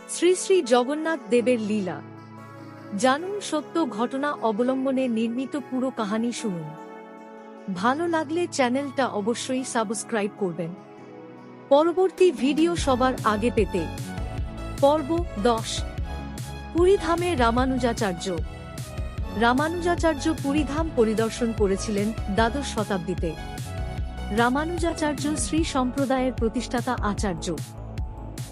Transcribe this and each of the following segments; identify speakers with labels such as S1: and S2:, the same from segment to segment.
S1: শ্রী শ্রী জগন্নাথ দেবের লীলা জানুন, সত্য ঘটনা অবলম্বনে নির্মিত পুরো কাহিনী শুনুন। ভালো লাগলে চ্যানেলটা অবশ্যই সাবস্ক্রাইব করবেন পরবর্তী ভিডিও সবার আগে পেতে। পর্ব 10। পুরীধামে রামানুজাচার্য। রামানুজাচার্য পুরীধাম পরিদর্শন করেছিলেন দ্বাদশ শতাব্দীতে। রামানুজাচার্য শ্রী সম্প্রদায়ের প্রতিষ্ঠাতা আচার্য।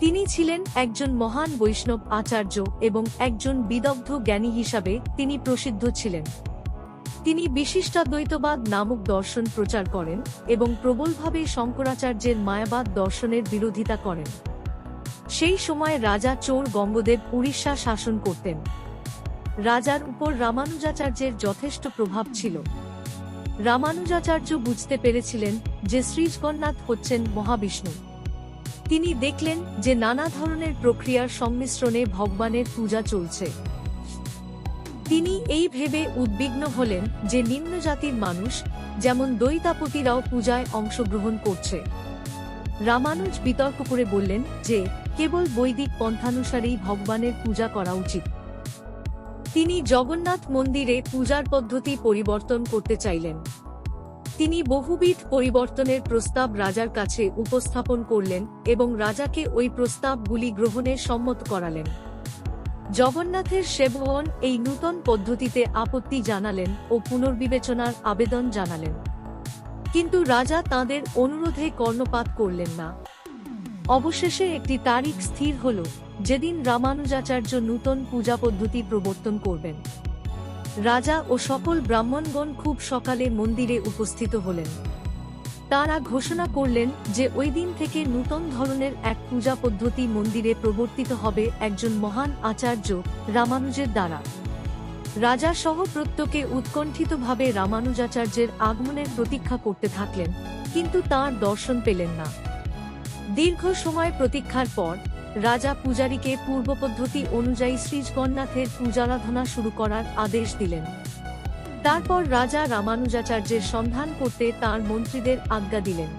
S1: তিনি ছিলেন একজন মহান বৈষ্ণব আচার্য এবং একজন বিদগ্ধ জ্ঞানী হিসাবে তিনি প্রসিদ্ধ ছিলেন। তিনি বিশিষ্টাদ্বৈতবাদ নামক দর্শন প্রচার করেন এবং প্রবলভাবে শঙ্করাচার্যের মায়াবাদ দর্শনের বিরোধিতা করেন। সেই সময় রাজা চোর গঙ্গদেব উড়িষ্যা শাসন করতেন। রাজার উপর রামানুজাচার্যের যথেষ্ট প্রভাব ছিল। রামানুজাচার্য বুঝতে পেরেছিলেন যে শ্রীজগন্নাথ হচ্ছেন মহাবিষ্ণু। তিনি দেখলেন যে নানা ধরনের প্রক্রিয়ার সংমিশ্রণে ভগবানের পূজা চলছে। তিনি এই ভেবে উদ্বিগ্ন হলেন যে নিম্নজাতির মানুষ যেমন দৈতাপতিরাও পূজায় অংশগ্রহণ করছে। রামানুজ বিতর্ক করে বললেন যে কেবল বৈদিক পন্থানুসারেই ভগবানের পূজা করা উচিত। তিনি জগন্নাথ মন্দিরে পূজার পদ্ধতি পরিবর্তন করতে চাইলেন। তিনি বহুবিধ পরিবর্তনের প্রস্তাব রাজার কাছে উপস্থাপন করলেন এবং রাজাকে ওই প্রস্তাবগুলি গ্রহণে সম্মত করালেন। জগন্নাথের সেবকগণ এই নূতন পদ্ধতিতে আপত্তি জানালেন ও পুনর্বিবেচনার আবেদন জানালেন, কিন্তু রাজা তাঁদের অনুরোধে কর্ণপাত করলেন না। অবশেষে একটি তারিখ স্থির হল যেদিন রামানুজাচার্য নূতন পূজা পদ্ধতি প্রবর্তন করবেন। রাজা ও সকল ব্রাহ্মণগণ খুব সকালে মন্দিরে উপস্থিত হলেন। তারা ঘোষণা করলেন যে ওই দিন থেকে নূতন ধরনের এক পূজা পদ্ধতি মন্দিরে প্রবর্তিত হবে একজন মহান আচার্য রামানুজের দ্বারা। রাজা সহ প্রত্যেকে উৎকণ্ঠিতভাবে রামানুজাচার্যের আগমনের প্রতীক্ষা করতে থাকলেন, কিন্তু তাঁর দর্শন পেলেন না। দীর্ঘ সময় প্রতীক্ষার পর রাজা পূজারীকে পূর্বপদ্ধতি অনুযায়ী শ্রীজগন্নাথের পূজারাধনা শুরু করার আদেশ দিলেন। তারপর রাজা রামানুজাচার্যের সন্ধান করতে তাঁর মন্ত্রীদের আজ্ঞা দিলেন।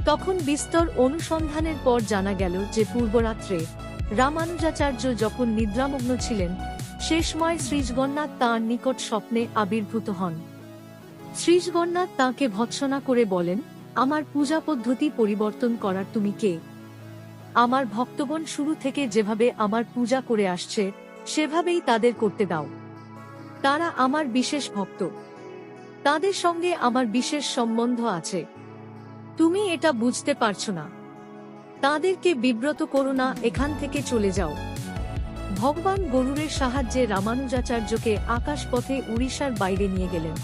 S1: তখন বিস্তর অনুসন্ধানের পর জানা গেল যে পূর্বরাত্রে রামানুজাচার্য যখন নিদ্রামগ্ন ছিলেন সে সময় শ্রীজগন্নাথ তাঁর নিকট স্বপ্নে আবির্ভূত হন। শ্রীজগন্নাথ তাঁকে ভৎসনা করে বলেন, আমার পূজা পদ্ধতি পরিবর্তন করার তুমি কে? আমার ভক্তগণ শুরু থেকে যেভাবে আমার পূজা করে আসছে সেভাবেই তাদের করতে দাও। তারা আমার বিশেষ ভক্ত, তাদের সঙ্গে আমার বিশেষ সম্বন্ধ আছে। তুমি এটা বুঝতে পারছো না। তাদেরকে বিব্রত করো না, এখান থেকে চলে যাও। ভগবান গরুড়ের সাহায্যে রামানুজাচার্যকে আকাশপথে উড়িষ্যার বাইরে নিয়ে গেলেন।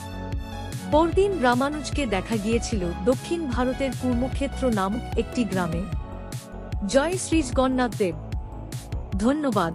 S1: পরদিন রামানুজকে দেখা গিয়েছিল দক্ষিণ ভারতের কুর্মক্ষেত্র নামক একটি গ্রামে। জয় শ্রী জগন্নাথ দেব। ধন্যবাদ।